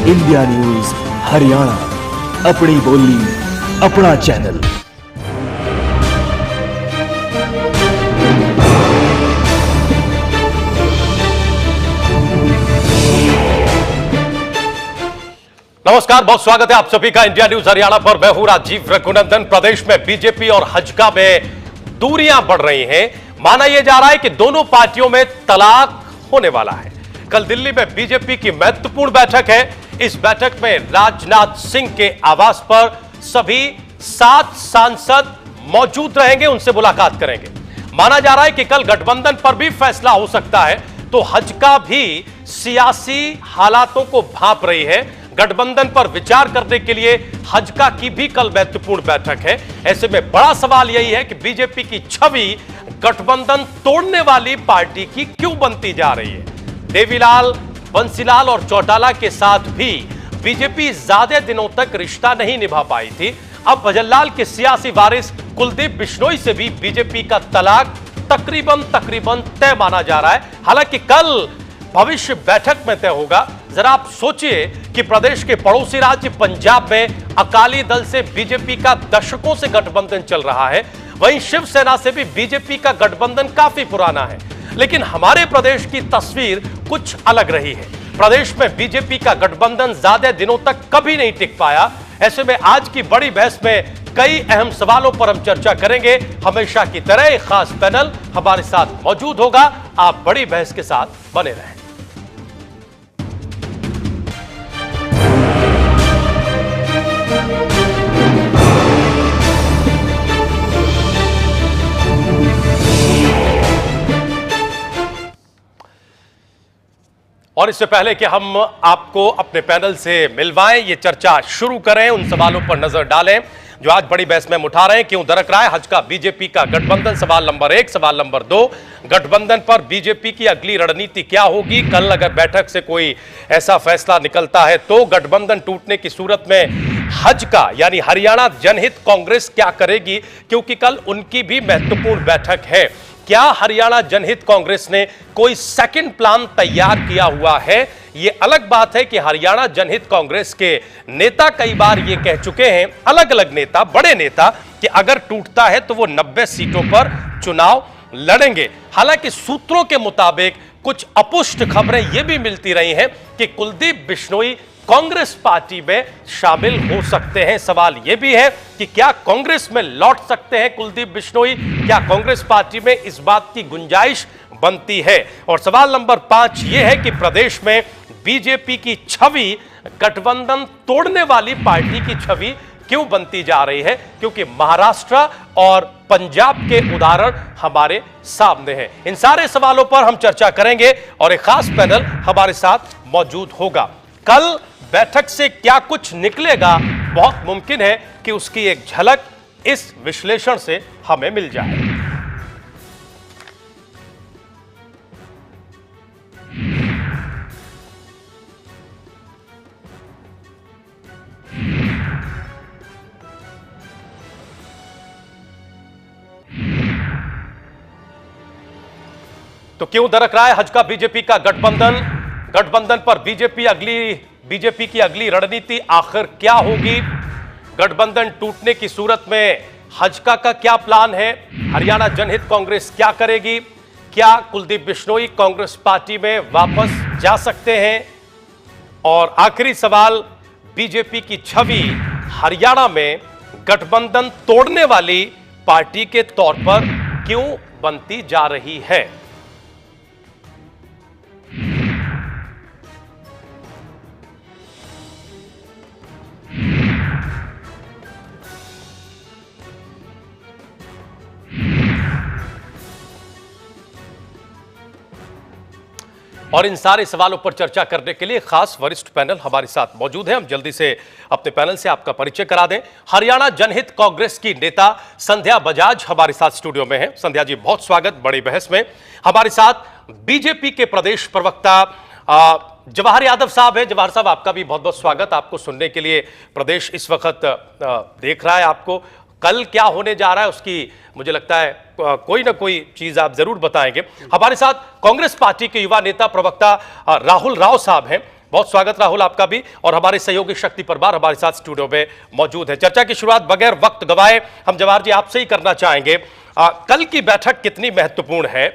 India news Haryana, अपनी बोली अपना चैनल। नमस्कार, बहुत स्वागत है आप सभी का इंडिया न्यूज हरियाणा पर। मैं हूं राजीव रघुनंदन। प्रदेश में बीजेपी और हजका में दूरियां बढ़ रही हैं। माना यह जा रहा है कि दोनों पार्टियों में तलाक होने वाला है। कल दिल्ली में बीजेपी की महत्वपूर्ण बैठक है। इस बैठक में राजनाथ सिंह के आवास पर सभी 7 सांसद मौजूद रहेंगे, उनसे मुलाकात करेंगे। माना जा रहा है कि कल गठबंधन पर भी फैसला हो सकता है। तो हजका भी सियासी हालातों को भांप रही है। गठबंधन पर विचार करने के लिए हजका की भी कल महत्वपूर्ण बैठक है। ऐसे में बड़ा सवाल यही है कि बीजेपी की छवि गठबंधन तोड़ने वाली पार्टी की क्यों बनती जा रही है। देवीलाल, बंसीलाल और चौटाला के साथ भी बीजेपी ज्यादा दिनों तक रिश्ता नहीं निभा पाई थी। अब भजनलाल के सियासी वारिस कुलदीप बिश्नोई से भी बीजेपी का तलाक तकरीबन तय माना जा रहा है। हालांकि कल भविष्य बैठक में तय होगा। जरा आप सोचिए कि प्रदेश के पड़ोसी राज्य पंजाब में अकाली दल से बीजेपी का दशकों से गठबंधन चल रहा है। वहीं शिवसेना से भी बीजेपी का गठबंधन काफी पुराना है। लेकिन हमारे प्रदेश की तस्वीर कुछ अलग रही है। प्रदेश में बीजेपी का गठबंधन ज्यादा दिनों तक कभी नहीं टिक पाया। ऐसे में आज की बड़ी बहस में कई अहम सवालों पर हम चर्चा करेंगे। हमेशा की तरह एक खास पैनल हमारे साथ मौजूद होगा। आप बड़ी बहस के साथ बने रहें। और इससे पहले कि हम आपको अपने पैनल से मिलवाएं, ये चर्चा शुरू करें, उन सवालों पर नजर डालें जो आज बड़ी बहस में हम उठा रहे हैं। क्यों दरक रहा है हजका बीजेपी का गठबंधन? सवाल नंबर 1। सवाल नंबर 2, गठबंधन पर बीजेपी की अगली रणनीति क्या होगी? कल अगर बैठक से कोई ऐसा फैसला निकलता है तो गठबंधन टूटने की सूरत में हजका यानी हरियाणा जनहित कांग्रेस क्या करेगी? क्योंकि कल उनकी भी महत्वपूर्ण बैठक है। क्या हरियाणा जनहित कांग्रेस ने कोई सेकंड प्लान तैयार किया हुआ है? यह अलग बात है कि हरियाणा जनहित कांग्रेस के नेता कई बार यह कह चुके हैं, अलग अलग नेता, बड़े नेता, कि अगर टूटता है तो वो 90 सीटों पर चुनाव लड़ेंगे। हालांकि सूत्रों के मुताबिक कुछ अपुष्ट खबरें यह भी मिलती रही हैं कि कुलदीप बिश्नोई कांग्रेस पार्टी में शामिल हो सकते हैं। सवाल यह भी है कि क्या कांग्रेस में लौट सकते हैं कुलदीप बिश्नोई? क्या कांग्रेस पार्टी में इस बात की गुंजाइश बनती है? और सवाल नंबर 5 यह है कि प्रदेश में बीजेपी की छवि गठबंधन तोड़ने वाली पार्टी की छवि क्यों बनती जा रही है? क्योंकि महाराष्ट्र और पंजाब के उदाहरण हमारे सामने हैं। इन सारे सवालों पर हम चर्चा करेंगे और एक खास पैनल हमारे साथ मौजूद होगा। कल बैठक से क्या कुछ निकलेगा? बहुत मुमकिन है कि उसकी एक झलक इस विश्लेषण से हमें मिल जाए। तो क्यों दरक रहा है हजका बीजेपी का गठबंधन? गठबंधन पर बीजेपी की अगली रणनीति आखिर क्या होगी? गठबंधन टूटने की सूरत में हजका का क्या प्लान है? हरियाणा जनहित कांग्रेस क्या करेगी? क्या कुलदीप बिश्नोई कांग्रेस पार्टी में वापस जा सकते हैं? और आखिरी सवाल, बीजेपी की छवि हरियाणा में गठबंधन तोड़ने वाली पार्टी के तौर पर क्यों बनती जा रही है? और इन सारे सवालों पर चर्चा करने के लिए खास वरिष्ठ पैनल हमारे साथ मौजूद है। हम जल्दी से अपने पैनल से आपका परिचय करा दें। हरियाणा जनहित कांग्रेस की नेता संध्या बजाज हमारे साथ स्टूडियो में है। संध्या जी, बहुत स्वागत बड़ी बहस में। हमारे साथ बीजेपी के प्रदेश प्रवक्ता जवाहर यादव साहब हैं। जवाहर साहब, आपका भी बहुत बहुत स्वागत। आपको सुनने के लिए प्रदेश इस वक्त देख रहा है। आपको कल क्या होने जा रहा है उसकी मुझे लगता है कोई ना कोई चीज आप जरूर बताएंगे। हमारे साथ कांग्रेस पार्टी के युवा नेता प्रवक्ता राहुल राव साहब हैं। बहुत स्वागत राहुल आपका भी, और हमारे सहयोगी शक्ति परमार हमारे साथ स्टूडियो में मौजूद है। चर्चा की शुरुआत बगैर वक्त गवाए हम जवाहर जी आपसे ही करना चाहेंगे। कल की बैठक कितनी महत्वपूर्ण है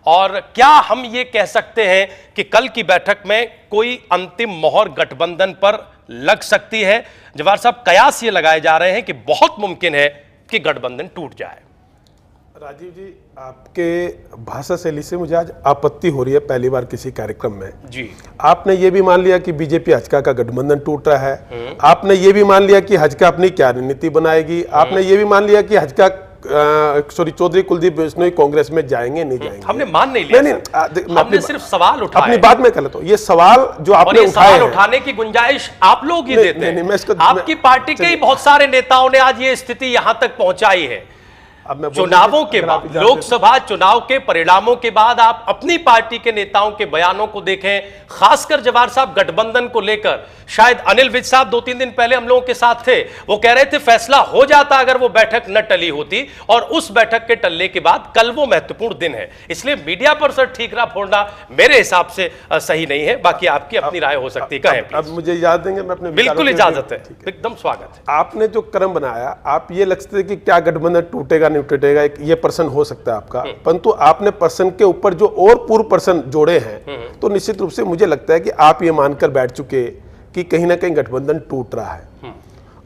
और क्या हम ये कह सकते हैं कि कल की बैठक में कोई अंतिम मोहर गठबंधन पर लग सकती है? जवाहर साहब, कयास ये लगाए जा रहे हैं कि बहुत मुमकिन है कि गठबंधन टूट जाए। राजीव जी, आपके भाषा शैली से मुझे आज आपत्ति हो रही है पहली बार किसी कार्यक्रम में जी। आपने ये भी मान लिया कि बीजेपी हजका का गठबंधन टूट रहा है, आपने ये भी मान लिया कि हजका अपनी क्या रणनीति बनाएगी, आपने ये भी मान लिया कि हजका चौधरी कुलदीप बिश्नोई कांग्रेस में जाएंगे नहीं जाएंगे। हमने मान नहीं लिया, नहीं, हमने सिर्फ सवाल उठाया। अपनी बात में कर लेता हूं, ये सवाल जो आपने उठाए सवाल उठाने की गुंजाइश आप लोग ही देते हैं। आपकी पार्टी के ही बहुत सारे नेताओं ने आज ये स्थिति यहां तक पहुंचाई है। चुनावों के बाद, लोकसभा चुनाव के परिणामों के बाद आप अपनी पार्टी के नेताओं के बयानों को देखें, खासकर जवाहर साहब गठबंधन को लेकर। शायद अनिल विज साहब 2-3 दिन पहले हम लोगों के साथ थे, वो कह रहे थे फैसला हो जाता अगर वो बैठक न टली होती, और उस बैठक के टलने के बाद कल वो महत्वपूर्ण दिन है। इसलिए मीडिया पर सर ठीकरा फोड़ना मेरे हिसाब से सही नहीं है। बाकी आपकी अपनी राय हो सकती है, कहें। अब मुझे इजाजत देंगे, मैं अपने बिल्कुल इजाजत है, एकदम स्वागत है। आपने जो क्रम बनाया, आप ये लगते थे कि क्या गठबंधन टूटेगा नहीं टूटेगा, ये प्रश्न हो सकता है आपका, परंतु आपने प्रश्न के ऊपर जो और पूर्व प्रश्न जोड़े हैं, तो निश्चित रूप से मुझे लगता है कि आप ये मानकर बैठ चुके कि कहीं ना कहीं गठबंधन टूट रहा है।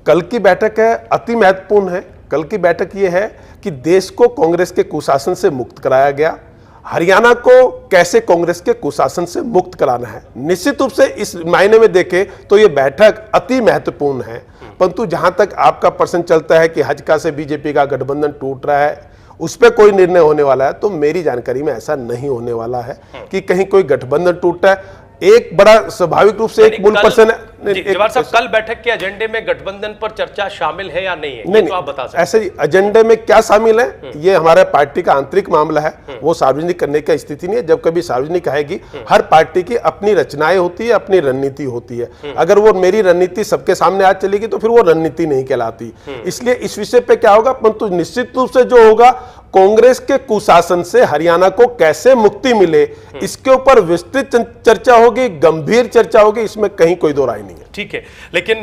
कल की बैठक है, अति महत्वपूर्ण है। कल की बैठक ये है कि देश को कांग्रेस के कुशासन से मुक्त कराया गया, हरियाणा को कैसे कांग्रेस के कुशासन से मुक्त कराना है। निश्चित रूप से इस मायने में देखें तो ये बैठक अति महत्वपूर्ण है। परंतु जहां तक आपका प्रश्न चलता है कि हजका से बीजेपी का गठबंधन टूट रहा है, उस पर कोई निर्णय होने वाला है, तो मेरी जानकारी में ऐसा नहीं होने वाला है कि कहीं कोई गठबंधन टूटा है। एक बड़ा स्वाभाविक रूप से एक मूल प्रश्न है। जवाहर साहब, कल बैठक के एजेंडे में गठबंधन पर चर्चा शामिल है या नहीं है? नहीं, तो आप बता सकते हैं। ऐसे ही एजेंडे में क्या शामिल है, ये हमारे पार्टी का आंतरिक मामला है, वो सार्वजनिक करने की स्थिति नहीं है। जब कभी सार्वजनिक आएगी, हर पार्टी की अपनी रचनाएं होती है, अपनी रणनीति होती है। अगर वो मेरी रणनीति सबके सामने आज चलेगी तो फिर वो रणनीति नहीं कहलाती। इसलिए इस विषय पे क्या होगा, परंतु निश्चित रूप से जो होगा, कांग्रेस के कुशासन से हरियाणा को कैसे मुक्ति मिले, इसके ऊपर विस्तृत चर्चा होगी, गंभीर चर्चा होगी, इसमें कहीं कोई दो राय नहीं है। ठीक है, लेकिन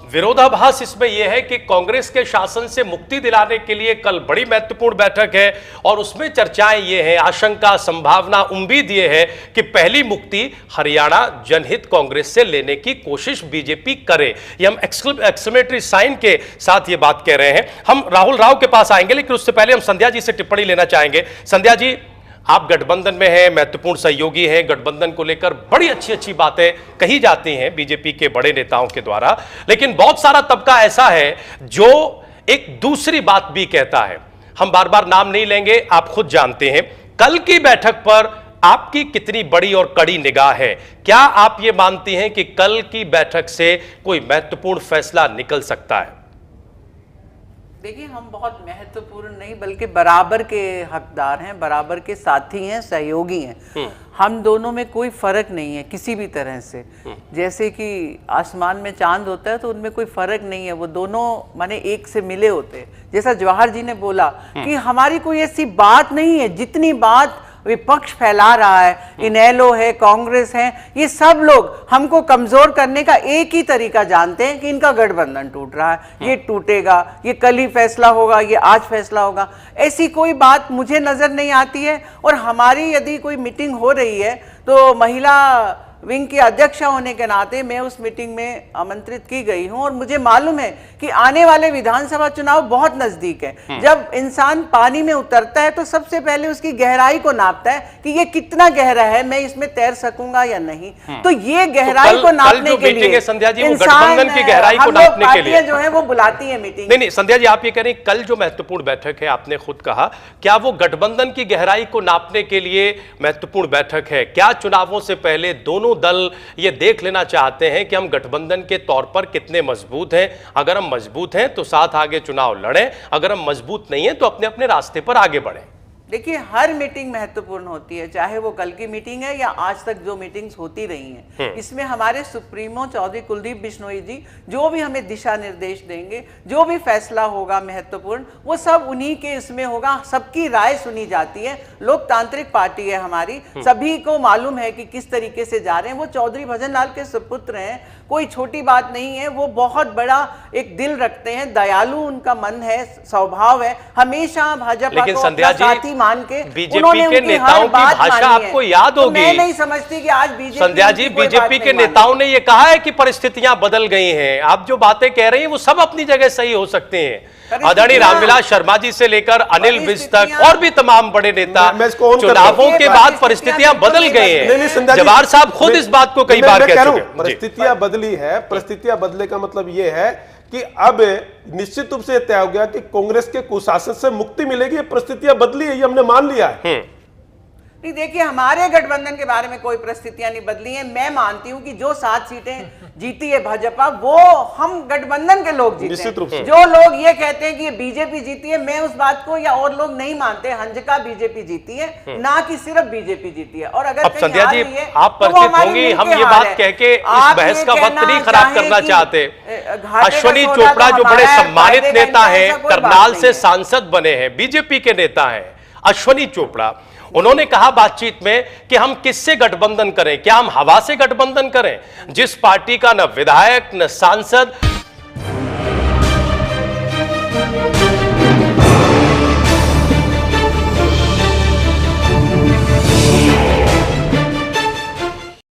विरोधाभास इसमें यह है कि कांग्रेस के शासन से मुक्ति दिलाने के लिए कल बड़ी महत्वपूर्ण बैठक है और उसमें चर्चाएं ये हैं, आशंका, संभावना, उम्मीद ये है कि पहली मुक्ति हरियाणा जनहित कांग्रेस से लेने की कोशिश बीजेपी करे। ये हम एक्सक्लेमेटरी साइन के साथ ये बात कह रहे हैं। हम राहुल राव के पास आएंगे, लेकिन उससे पहले हम संध्या जी से टिप्पणी लेना चाहेंगे। संध्या जी, आप गठबंधन में हैं, महत्वपूर्ण सहयोगी हैं, गठबंधन को लेकर बड़ी अच्छी अच्छी बातें कही जाती हैं बीजेपी के बड़े नेताओं के द्वारा, लेकिन बहुत सारा तबका ऐसा है जो एक दूसरी बात भी कहता है। हम बार बार नाम नहीं लेंगे, आप खुद जानते हैं। कल की बैठक पर आपकी कितनी बड़ी और कड़ी निगाह है? क्या आप ये मानती हैं कि कल की बैठक से कोई महत्वपूर्ण फैसला निकल सकता है? देखिए, हम बहुत महत्वपूर्ण नहीं बल्कि बराबर के हकदार हैं, बराबर के साथी हैं, सहयोगी हैं। हम दोनों में कोई फर्क नहीं है किसी भी तरह से। जैसे कि आसमान में चांद होता है तो उनमें कोई फर्क नहीं है, वो दोनों माने एक से मिले होते हैं। जैसा जवाहर जी ने बोला कि हमारी कोई ऐसी बात नहीं है, जितनी बात विपक्ष फैला रहा है, इनेलो है, कांग्रेस है, ये सब लोग हमको कमजोर करने का एक ही तरीका जानते हैं कि इनका गठबंधन टूट रहा है, ये टूटेगा, ये कल ही फैसला होगा, ये आज फैसला होगा। ऐसी कोई बात मुझे नजर नहीं आती है। और हमारी यदि कोई मीटिंग हो रही है तो महिला विंग की अध्यक्षा होने के नाते मैं उस मीटिंग में आमंत्रित की गई हूं और मुझे मालूम है कि आने वाले विधानसभा चुनाव बहुत नजदीक है। जब इंसान पानी में उतरता है तो सबसे पहले उसकी गहराई को नापता है कि ये कितना गहरा है, मैं इसमें तैर सकूंगा या नहीं। तो ये गहराई को नापने के लिए संध्या जी, वो गठबंधन की गहराई को नापने के लिए जो है वो बुलाती है मीटिंग। नहीं, संध्या जी, आप ये कह रहे हैं कल जो महत्वपूर्ण बैठक है, आपने खुद कहा, क्या वो गठबंधन की गहराई को नापने के लिए महत्वपूर्ण बैठक है? क्या चुनावों से पहले दोनों दल ये देख लेना चाहते हैं कि हम गठबंधन के तौर पर कितने मजबूत हैं? अगर हम मजबूत हैं तो साथ आगे चुनाव लड़ें, अगर हम मजबूत नहीं हैं तो अपने अपने रास्ते पर आगे बढ़ें। देखिए, हर मीटिंग महत्वपूर्ण होती है, चाहे वो कल की मीटिंग है या आज तक जो मीटिंग्स होती रही हैं। इसमें हमारे सुप्रीमो चौधरी कुलदीप बिश्नोई जी जो भी हमें दिशा निर्देश देंगे, जो भी फैसला होगा महत्वपूर्ण, वो सब उन्हीं के इसमें होगा। सबकी राय सुनी जाती है, लोकतांत्रिक पार्टी है हमारी, सभी को मालूम है कि किस तरीके से जा रहे हैं। वो चौधरी भजन लाल के सुपुत्र हैं, कोई छोटी बात नहीं है। वो बहुत बड़ा एक दिल रखते हैं, दयालु उनका मन है, स्वभाव है, हमेशा भाजपा को अपना साथी मान के बीजेपी के नेताओं की भाषा आपको याद होगी। मैं नहीं समझती कि आज बीजेपी, संध्या जी, बीजेपी के नेताओं ने ये कहा है कि परिस्थितियां बदल गई हैं। आप जो बातें कह रही हैं वो सब अपनी जगह सही हो सकते हैं। आदरणीय रामविलास शर्मा जी से लेकर अनिल विज तक और भी तमाम बड़े नेता, चुनावों के बाद परिस्थितियां बदल गई हैं। जवाहर साहब खुद इस बात को कई बार कह चुके हैं। परिस्थितियां बदली है। परिस्थितियां बदले का मतलब ये है कि अब निश्चित रूप से तय हो गया कि कांग्रेस के कुशासन से मुक्ति मिलेगी। ये परिस्थितियां बदली है, ये हमने मान लिया है। नहीं, देखिए, हमारे गठबंधन के बारे में कोई परिस्थितियां नहीं बदली हैं। मैं मानती हूं कि जो 7 सीटें जीती है भाजपा, वो हम गठबंधन के लोग जीते निश्चित रूप से। जो लोग ये कहते हैं कि ये बीजेपी जीती है, मैं उस बात को, या और लोग नहीं मानते। हंजका बीजेपी जीती है, ना कि सिर्फ बीजेपी जीती है। और अगर संध्या जी, आप परिचित होंगी, हम ये बात कह के इस बहस का वक्त नहीं खराब करना चाहते। अश्विनी चोपड़ा जो बड़े सम्मानित नेता हैं, करनाल से सांसद बने हैं, बीजेपी के नेता हैं अश्विनी चोपड़ा, उन्होंने कहा बातचीत में कि हम किससे गठबंधन करें, क्या हम हवा से गठबंधन करें, जिस पार्टी का न विधायक न सांसद